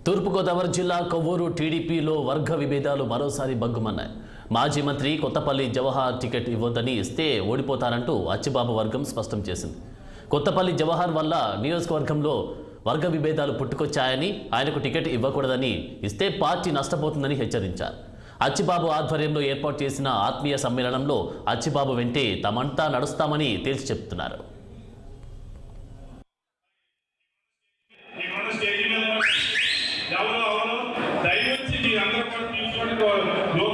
తూర్పుగోదావరి జిల్లా కొవ్వూరు టీడీపీలో వర్గ విభేదాలు మరోసారి బగ్గుమన్నాయి. మాజీ మంత్రి కొత్తపల్లి జవహర్ టికెట్ ఇవ్వొద్దని ఇస్తే ఓడిపోతారంటూ అచ్చిబాబు వర్గం స్పష్టం చేసింది. కొత్తపల్లి జవహర్ వల్ల నియోజకవర్గంలో వర్గ విభేదాలు పుట్టుకొచ్చాయని, ఆయనకు టికెట్ ఇవ్వకూడదని, ఇస్తే పార్టీ నష్టపోతుందని హెచ్చరించారు. అచ్చిబాబు ఆధ్వర్యంలో ఏర్పాటు చేసిన ఆత్మీయ సమ్మేళనంలో అచ్చిబాబు వెంటే తమంతా నడుస్తామని తేల్చి చెప్తున్నారు. దయచేసి అందరూ కూడా తీసుకోండి.